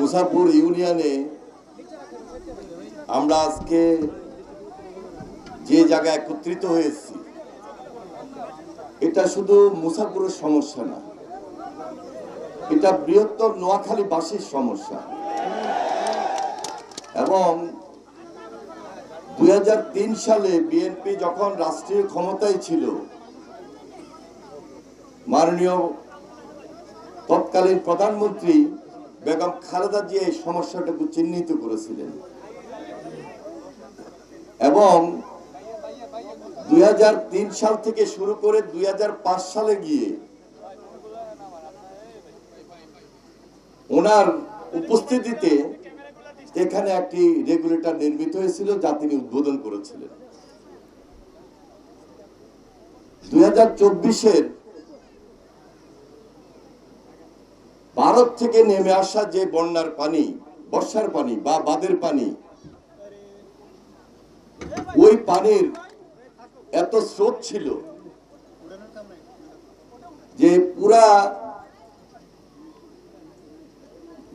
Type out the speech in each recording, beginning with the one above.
মুসাপুর ইউনিয়নে আমরা আজকে যে জায়গায় একত্রিত হয়েছি, এটা শুধু মুসাপুরের সমস্যা না, এটা বৃহত্তর নোয়াখালীবাসীর সমস্যা। এবং 2003 সালে বিএনপি যখন রাষ্ট্রীয় ক্ষমতায় ছিল, মাননীয় তৎকালীন প্রধানমন্ত্রী বেগম খালেদা জিয়া এই সমস্যাটাকে চিহ্নিত করেছিলেন এবং 2003 সাল থেকে শুরু করে 2005 সালে গিয়ে ওনার উপস্থিতিতে এখানে একটি রেগুলেটর নির্মিত হয়েছিল, যা তিনি উদ্বোধন করেছিলেন। 2024-এর ভারত থেকে নেমে আসা যে বন্যার পানি, বর্ষার পানি বা বাঁধের পানি, ওই পানির এত স্রোত ছিল যে পুরা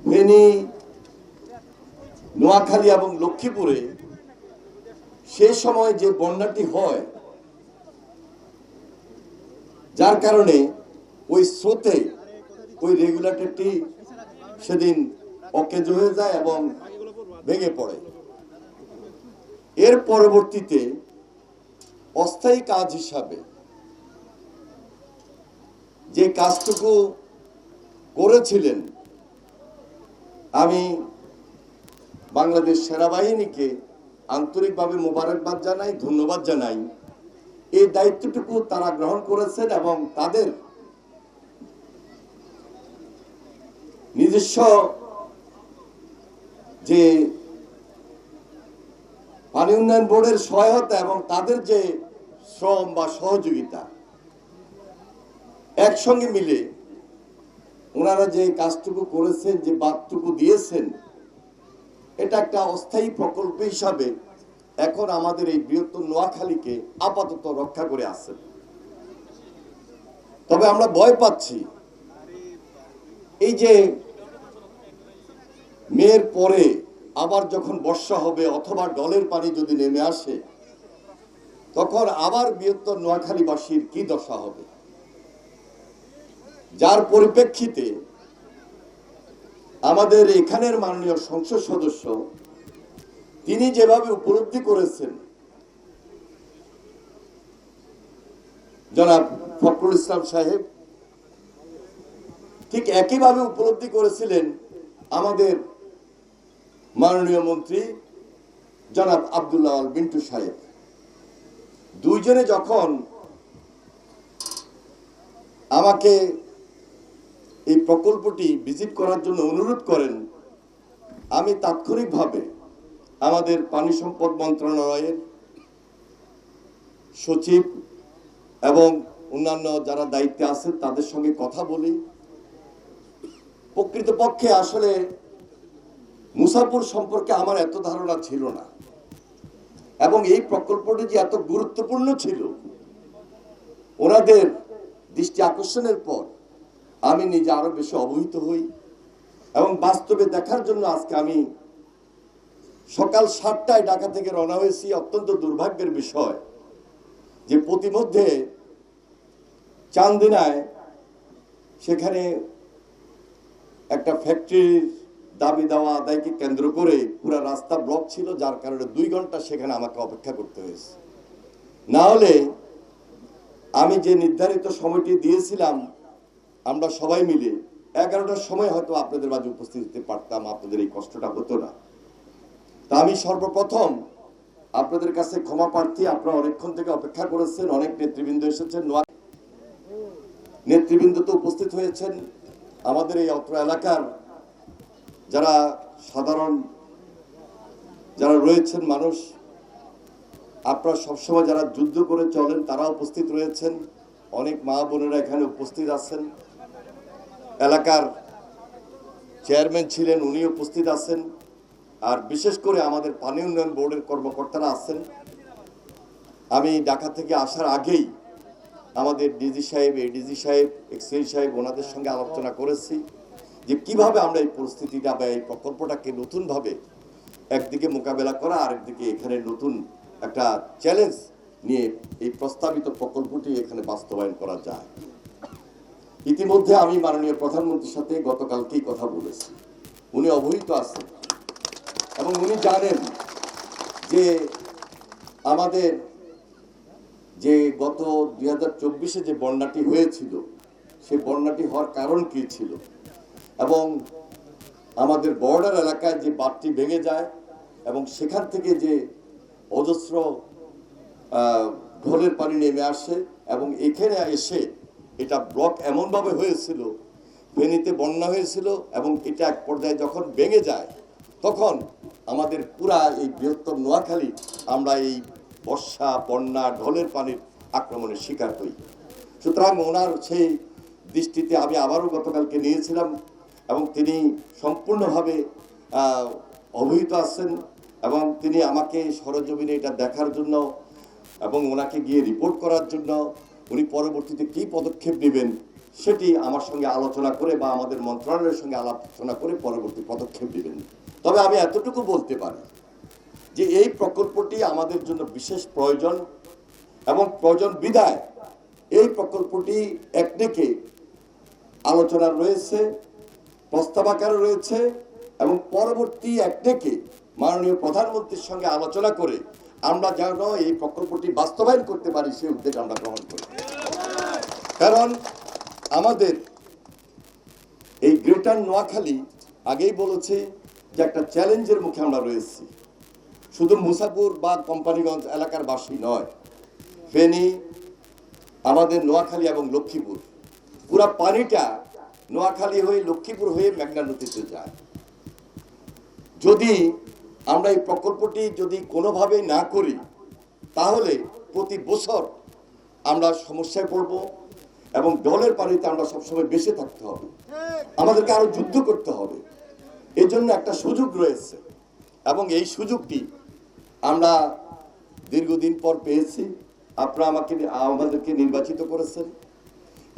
ফেনী, নোয়াখালী এবং লক্ষ্মীপুরে সেই সময় যে বন্যাটি হয়, যার কারণে ওই স্রোতে ওই রেগুলেটরটি সেদিন অকেজ হয়ে যায় এবং ভেঙে পড়ে। এর পরবর্তীতে অস্থায়ী কাজ হিসাবে যে কাজটুকু করেছিলেন, আমি বাংলাদেশ সেনাবাহিনীকে আন্তরিকভাবে মোবারকবাদ জানাই, ধন্যবাদ জানাই। এই দায়িত্বটুকু তারা গ্রহণ করেছেন এবং তাদের নিজস্ব যে পানি উন্নয়ন বোর্ডের সহায়তা এবং তাদের যে শ্রম বা সহযোগিতা একসঙ্গে মিলে ওনারা যে কাজটুকু করেছেন, যে বাঁধটুকু দিয়েছেন, এটা একটা অস্থায়ী প্রকল্প হিসাবে এখন আমাদের এই বৃহত্তর নোয়াখালীকে আপাতত রক্ষা করে আছেন। তবে আমরা ভয় পাচ্ছি, এই যে মেয়ের পরে আবার যখন বর্ষা হবে অথবা ডলের পানি যদি নেমে আসে, তখন আবার বৃহত্তর নোয়াখালীবাসীর কি দশা হবে, যার পরিপ্রেক্ষিতে আমাদের এখানের মাননীয় সংসদ সদস্য তিনি যেভাবে উপলব্ধি করেছেন, জনাব ফখরুল ইসলাম সাহেব ঠিক একইভাবে উপলব্ধি করেছিলেন আমাদের মাননীয় মন্ত্রী জনাব আব্দুল্লাহ আল বিন্টু সাহেব। দুইজনে যখন আমাকে এই প্রকল্পটি ভিজিট করার জন্য অনুরোধ করেন, আমি তাৎক্ষণিকভাবে আমাদের পানি সম্পদ মন্ত্রণালয়ের সচিব এবং অন্যান্য যারা দায়িত্বে আছেন তাদের সঙ্গে কথা বলি। প্রকৃতপক্ষে আসলে মুসাপুর সম্পর্কে আমার এত ধারণা ছিল না এবং এই প্রকল্পটি যে এত গুরুত্বপূর্ণ ছিল, ওনাদের দৃষ্টি আকর্ষণের পর আমি নিজে আরো বেশি অবহিত হই এবং বাস্তবে দেখার জন্য আজকে আমি সকাল 7টায় ঢাকা থেকে রওনা হয়েছি। অত্যন্ত দুর্ভাগ্যের বিষয় যে প্রতিমধ্যে চান্দিনায় সেখানে একটা ফ্যাক্টরির দাবি দেওয়া আদায়কে কেন্দ্র করে পুরো রাস্তা ব্লক ছিল, যার কারণে 2 ঘন্টা সেখানে আমাকে অপেক্ষা করতে হয়েছে। না হলে আমি যে নির্ধারিত সময়টি দিয়েছিলাম, আমরা সবাই মিলে 11টার সময় হয়তো আপনাদের মাঝে উপস্থিত হতে পারতাম, আপনাদের এই কষ্টটা হতো না। তা আমি সর্বপ্রথম আপনাদের কাছে ক্ষমা প্রার্থী। আপনারা অনেকক্ষণ থেকে অপেক্ষা করেছেন, অনেক নেতৃবৃন্দ এসেছেন, নেতৃবৃন্দ তো উপস্থিত হয়েছেন। আমাদের এই অত্র এলাকার যারা সাধারণ যারা রয়েছেন মানুষ, আপনারা সবসময় যারা যুদ্ধ করে চলেন তারা উপস্থিত রয়েছেন। অনেক মা বোনেরা এখানে উপস্থিত আছেন। এলাকার চেয়ারম্যান ছিলেন, উনি উপস্থিত আছেন। আর বিশেষ করে আমাদের পানি উন্নয়ন বোর্ডের কর্মকর্তারা আছেন। আমি ঢাকা থেকে আসার আগেই আমাদের ডিজি সাহেব, এডিজি সাহেব, এক্সএল সাহেব ওনাদের সঙ্গে আলোচনা করেছি যে কিভাবে আমরা এই পরিস্থিতিটা বা এই প্রকল্পটাকে নতুনভাবে একদিকে মোকাবেলা করা, আরেকদিকে এখানে নতুন একটা চ্যালেঞ্জ নিয়ে এই প্রস্তাবিত প্রকল্পটি এখানে বাস্তবায়ন করা যায়। ইতিমধ্যে আমি মাননীয় প্রধানমন্ত্রীর সাথে গতকালকেই কথা বলেছি। উনি অবহিত আছেন এবং উনি জানেন যে আমাদের যে গত 2024-এ যে বন্যাটি হয়েছিল, সেই বন্যাটি হওয়ার কারণ কি ছিল এবং আমাদের বর্ডার এলাকায় যে বাঁধটি ভেঙে যায় এবং সেখান থেকে যে অজস্র ঢলের পানি নেমে আসে এবং এখানে এসে এটা ব্লক এমনভাবে হয়েছিল, ফেনীতে বন্যা হয়েছিল এবং এটা এক পর্যায়ে যখন ভেঙে যায় তখন আমাদের পুরা এই বৃহত্তর নোয়াখালী আমরা এই বর্ষা, বন্যা, ঢলের পানির আক্রমণের শিকার হই। সুতরাং ওনার সেই দৃষ্টিতে আমি আবারও গতকালকে নিয়েছিলাম এবং তিনি সম্পূর্ণভাবে অবহিত আছেন এবং তিনি আমাকে সরজমিনে এটা দেখার জন্য এবং ওনাকে গিয়ে রিপোর্ট করার জন্য উনি পরবর্তীতে কী পদক্ষেপ নেবেন সেটি আমার সঙ্গে আলোচনা করে বা আমাদের মন্ত্রণালয়ের সঙ্গে আলোচনা করে পরবর্তী পদক্ষেপ নেবেন। তবে আমি এতটুকু বলতে পারি যে এই প্রকল্পটি আমাদের জন্য বিশেষ প্রয়োজন এবং প্রয়োজন বিধায় এই প্রকল্পটি একদিকে আলোচনা রয়েছে, প্রস্তাব আকারে রয়েছে এবং পরবর্তী একদিকে মাননীয় প্রধানমন্ত্রীর সঙ্গে আলোচনা করে আমরা যেন এই প্রকল্পটি বাস্তবায়ন করতে পারি সেই উদ্যোগ আমরা গ্রহণ করি। কারণ আমাদের এই গ্রেটার নোয়াখালী আগেই বলেছে যে একটা চ্যালেঞ্জের মুখে আমরা রয়েছি। শুধু মুসাপুর বা কোম্পানিগঞ্জ এলাকার বাসী নয়, ফেনী, আমাদের নোয়াখালী এবং লক্ষ্মীপুর, পুরা পানিটা নোয়াখালী হয়ে লক্ষ্মীপুর হয়ে মেঘনা নদীতে যায়। যদি আমরা এই প্রকল্পটি যদি কোনোভাবে না করি তাহলে প্রতি বছর আমরা সমস্যায় পড়ব এবং ঢলের পানিতে আমরা সবসময় বেঁচে থাকতে হবে, আমাদেরকে আরো যুদ্ধ করতে হবে। এই জন্য একটা সুযোগ রয়েছে এবং এই সুযোগটি আমরা দীর্ঘদিন পর পেয়েছি। আপনারা আমাদেরকে নির্বাচিত করেছেন,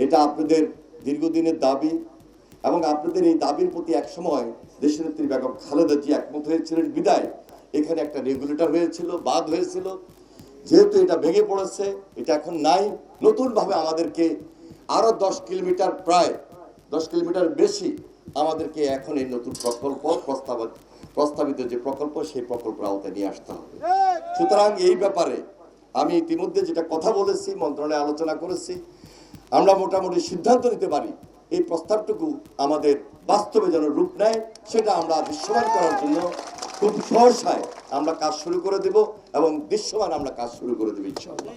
এটা আপনাদের দীর্ঘদিনের দাবি এবং আপনাদের এই দাবির প্রতি একসময় দেশনেত্রী বেগম খালেদা জিয়া একমত হয়েছিলেন বিদায় এখানে একটা রেগুলেটর হয়েছিল, বাঁধ হয়েছিল। যেহেতু এটা ভেঙে পড়েছে, এটা এখন নাই, নতুনভাবে আমাদেরকে আরো 10 কিলোমিটার, প্রায় 10 কিলোমিটার বেশি আমাদেরকে এখন এই নতুন প্রকল্প প্রস্তাবিত যে প্রকল্প সেই প্রকল্পের আওতায় নিয়ে আসতে হবে। সুতরাং এই ব্যাপারে আমি ইতিমধ্যে যেটা কথা বলেছি, মন্ত্রণালয়ে আলোচনা করেছি, আমরা মোটামুটি সিদ্ধান্ত নিতে পারি এই প্রস্তাবটুকু আমাদের বাস্তবে যেন রূপ নেয় সেটা আমরা দৃশ্যমান করার জন্য খুব সহসায় আমরা কাজ শুরু করে দেব এবং দৃশ্যমান আমরা কাজ শুরু করে দেব ইনশাআল্লাহ।